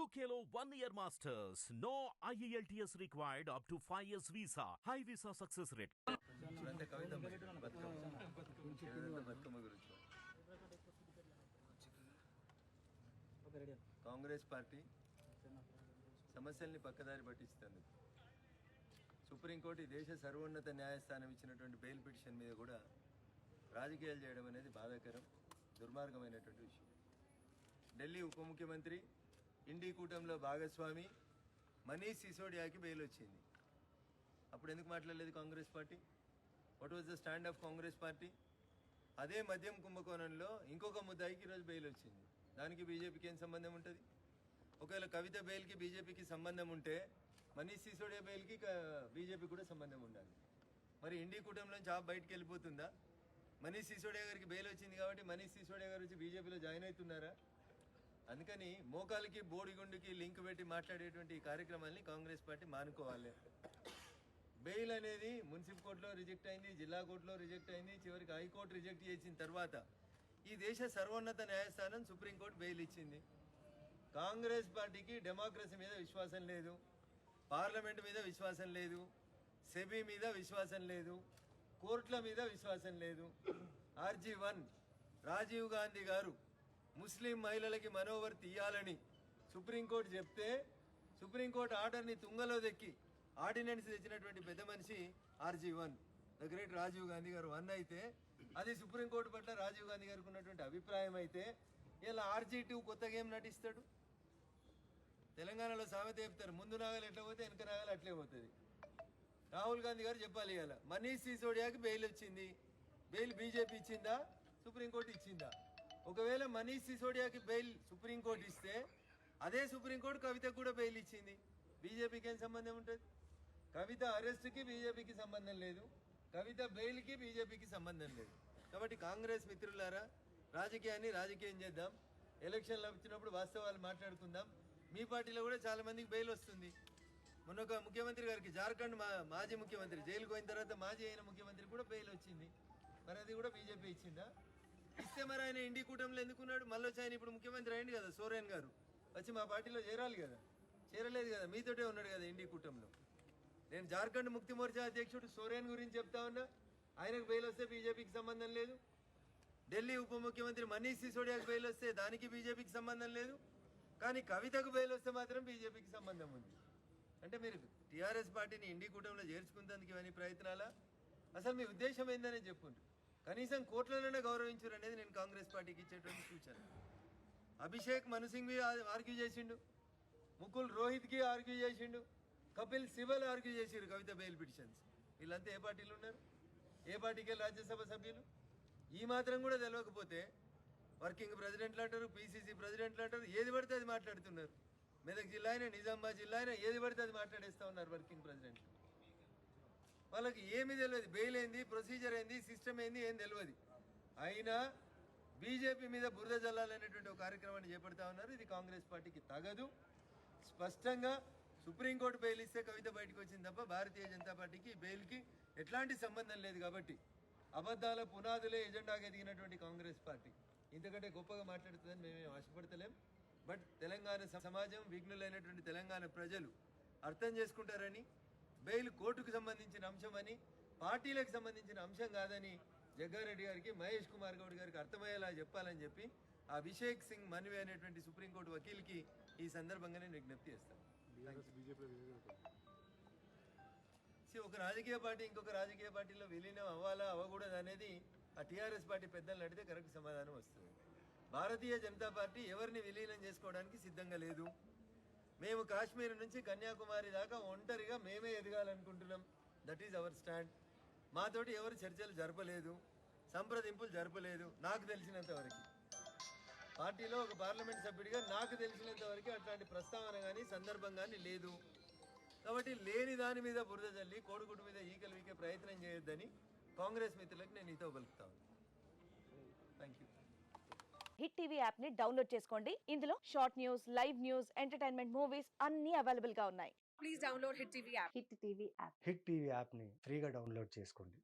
UKLO 1 year masters. No IELTS required up to 5 years visa. High visa success rate. Congress party సమస్యల్ని పక్కదారి పట్టిస్తుంది. Supreme court దేశ సర్వోన్నత న్యాయస్థానం ఇచ్చినటువంటి బెయిల్ పిటిషన్ మీద కూడా రాజకీయాలు చేయడం అనేది బాధాకరం, దుర్మార్గమైనటువంటి విషయం. ఢిల్లీ ఉప ముఖ్యమంత్రి, ఇండి కూటమిలో భాగస్వామి మనీష్ సిసోడియాకి బెయిల్ వచ్చింది. అప్పుడు ఎందుకు మాట్లాడలేదు Congress party? What was the stand of Congress party? అదే మద్యం కుంభకోణంలో ఇంకొక ముద్దాయికి ఈరోజు బెయిల్ వచ్చింది. దానికి బీజేపీకి ఏం సంబంధం ఉంటుంది? ఒకవేళ కవిత బెయిల్కి బీజేపీకి సంబంధం ఉంటే మనీష్ సిసోడియా బెయిల్కి బీజేపీ కూడా సంబంధం ఉండాలి. మరి ఇండి కూటమిలోంచి బయటికి వెళ్ళిపోతుందా? మనీష్ సిసోడియా గారికి బెయిల్ వచ్చింది కాబట్టి మనీష్ సిసోడియా గారు వచ్చి బీజేపీలో జాయిన్ అవుతున్నారా? అందుకని మోకాలికి బోడిగుండుకి లింక్ పెట్టి మాట్లాడేటువంటి ఈ కార్యక్రమాన్ని కాంగ్రెస్ పార్టీ మానుకోవాలి. బెయిల్ అనేది మున్సిపల్ కోర్టులో రిజెక్ట్ అయింది, జిల్లా కోర్టులో రిజెక్ట్ అయింది, చివరికి హైకోర్టు రిజెక్ట్ చేసిన తర్వాత ఈ దేశ సర్వోన్నత న్యాయస్థానం సుప్రీంకోర్టు బెయిల్ ఇచ్చింది. కాంగ్రెస్ పార్టీకి డెమోక్రసీ మీద విశ్వాసం లేదు, పార్లమెంట్ మీద విశ్వాసం లేదు, సెబీ మీద విశ్వాసం లేదు, కోర్టుల మీద విశ్వాసం లేదు. RG1 రాజీవ్ గాంధీ గారు ముస్లిం మహిళలకి మనోవర్ తీయాలని సుప్రీంకోర్టు చెప్తే సుప్రీంకోర్టు ఆర్డర్ని తుంగలో దెక్కి ఆర్డినెన్స్ తెచ్చినటువంటి పెద్ద మనిషి RG1, the great Rajiv Gandhi గారు 1 అయితే, అది సుప్రీంకోర్టు పట్ల రాజీవ్ గాంధీ గారికి ఉన్నటువంటి అభిప్రాయం అయితే, ఇలా RG2 కొత్తగా ఏం నటిస్తాడు? తెలంగాణలో సామెత చెప్తారు, ముందు నాగలు ఎట్లా పోతే వెనక నాగలు అట్లే పోతుంది. రాహుల్ గాంధీ గారు చెప్పాలి, ఇలా మనీష్ సిసోడియాకి బెయిల్ వచ్చింది. బెయిల్ బీజేపీ ఇచ్చిందా, సుప్రీంకోర్టు ఇచ్చిందా? ఒకవేళ మనీష్ సిసోడియాకి బెయిల్ సుప్రీంకోర్టు ఇస్తే అదే సుప్రీంకోర్టు కవితకు కూడా బెయిల్ ఇచ్చింది. బీజేపీకి ఏం సంబంధం ఉంటుంది? కవిత అరెస్ట్కి బీజేపీకి సంబంధం లేదు, కవిత బెయిల్కి బీజేపీకి సంబంధం లేదు. కాబట్టి కాంగ్రెస్ మిత్రులారా, రాజకీయాన్ని రాజకీయం చేద్దాం. ఎలక్షన్లు వచ్చినప్పుడు వాస్తవాలు మాట్లాడుకుందాం. మీ పార్టీలో కూడా చాలా మందికి బెయిల్ వస్తుంది. మొన్న ఒక ముఖ్యమంత్రి గారికి, జార్ఖండ్ మాజీ ముఖ్యమంత్రి జైలుకు పోయిన తర్వాత మాజీ అయిన ముఖ్యమంత్రి కూడా బెయిల్ వచ్చింది. మరి అది కూడా బీజేపీ ఇచ్చిందా? ఇస్తే మరి ఆయన ఇండి కూటమిలో ఎందుకున్నాడు? మళ్ళీ వచ్చి ఆయన ఇప్పుడు ముఖ్యమంత్రి అయింది కదా, సోరెన్ గారు వచ్చి మా పార్టీలో చేరాలి కదా, చేరలేదు కదా, మీతోటే ఉన్నాడు కదా ఇండి కూటమిలో. నేను జార్ఖండ్ ముక్తి మోర్చా అధ్యక్షుడు సోరెన్ గురించి చెప్తా ఉన్నా, ఆయనకు బెయిల్ వస్తే బీజేపీకి సంబంధం లేదు. ఢిల్లీ ఉప ముఖ్యమంత్రి మనీష్ సిసోడియాకు బెయిల్ వస్తే దానికి బీజేపీకి సంబంధం లేదు. కానీ కవితకు బెయిల్ వస్తే మాత్రం బీజేపీకి సంబంధం ఉంది. అంటే మీరు టీఆర్ఎస్ పార్టీని ఇండి కూటమిలో చేర్చుకునేందుకు ఇవన్నీ ప్రయత్నాలా? అసలు మీ ఉద్దేశం ఏందనే చెప్పుండ్రు. కనీసం కోర్టులలోనే గౌరవించరు అనేది నేను కాంగ్రెస్ పార్టీకి ఇచ్చేటువంటి సూచన. అభిషేక్ మను సింగ్ ఆర్గ్యూ చేసిండు, ముకుల్ రోహిత్కి ఆర్గ్యూ చేసిండు, కపిల్ సిబల్ ఆర్గ్యూ చేసిరు కవిత బెయిల్ పిటిషన్స్. వీళ్ళంతా ఏ పార్టీలు ఉన్నారు? ఏ పార్టీకి రాజ్యసభ సభ్యులు? ఈ మాత్రం కూడా తెలియకపోతే వర్కింగ్ ప్రెసిడెంట్లు అంటారు, PCC ప్రెసిడెంట్లు అంటారు, ఏది పడితే అది మాట్లాడుతున్నారు. మెదక్ జిల్లా అయినా, నిజామాబాద్ జిల్లా అయినా ఏది పడితే అది మాట్లాడేస్తూ ఉన్నారు వర్కింగ్ ప్రెసిడెంట్లు. వాళ్ళకి ఏమీ తెలియదు, బెయిల్ ఏంది, ప్రొసీజర్ ఏంది, సిస్టమ్ ఏంది, ఏం తెలియదు. అయినా బీజేపీ మీద బురద జల్లాలనేటువంటి ఒక కార్యక్రమాన్ని చేపడతా ఉన్నారు. ఇది కాంగ్రెస్ పార్టీకి తగదు. స్పష్టంగా సుప్రీంకోర్టు బెయిల్ ఇస్తే కవిత బయటకు వచ్చింది తప్ప భారతీయ జనతా పార్టీకి బెయిల్కి ఎట్లాంటి సంబంధం లేదు. కాబట్టి అబద్ధాల పునాదులే ఎజెండాగా ఎదిగినటువంటి కాంగ్రెస్ పార్టీ ఇంతకంటే గొప్పగా మాట్లాడుతుందని మేమేం ఆశపడతలేం. బట్ తెలంగాణ సమాజం, విఘ్నులైనటువంటి తెలంగాణ ప్రజలు అర్థం చేసుకుంటారని, బెయిల్ కోర్టుకు సంబంధించిన అంశం అని, పార్టీలకు సంబంధించిన అంశం కాదని జగ్గారెడ్డి గారికి, మహేష్ కుమార్ గౌడ్ గారికి అర్థమయ్యేలా చెప్పాలని చెప్పి ఆ అభిషేక్ సింగ్ మన్వి అనేటువంటి సుప్రీంకోర్టు వకీల్కి ఈ సందర్భంగా నేను విజ్ఞప్తి చేస్తాను. ఒక రాజకీయ పార్టీ ఇంకొక రాజకీయ పార్టీలో విలీనం అవ్వాలా అవ్వకూడదు అనేది ఆ టీఆర్ఎస్ పార్టీ పెద్దలు అడిగితే కరెక్ట్ సమాధానం వస్తుంది. భారతీయ జనతా పార్టీ ఎవరిని విలీనం చేసుకోవడానికి సిద్ధంగా లేదు. మేము కాశ్మీర్ నుంచి కన్యాకుమారి దాకా ఒంటరిగా మేమే ఎదగాలనుకుంటున్నాం. That is our stand. మాతోటి ఎవరు చర్చలు జరపలేదు, సంప్రదింపులు జరపలేదు. నాకు తెలిసినంత వరకు పార్టీలో ఒక పార్లమెంట్ సభ్యుడిగా నాకు తెలిసినంత వరకు అట్లాంటి ప్రస్తావన కానీ సందర్భం కానీ లేదు. కాబట్టి లేని దాని మీద బురద జల్లి కోడిగుడ్డు మీద ఈకలు వీకే ప్రయత్నం చేయొద్దని కాంగ్రెస్ మిత్రులకు నేను ఇతో పలుకుతాను. Thank you. Hit TV app ని డౌన్లోడ్ చేసుకోండి. ఇందులో short news, live news, entertainment movies అన్ని అవైలబుల్ గా ఉన్నాయి. Please download hit TV app. Hit TV app ని ఫ్రీగా డౌన్లోడ్ చేసుకోండి.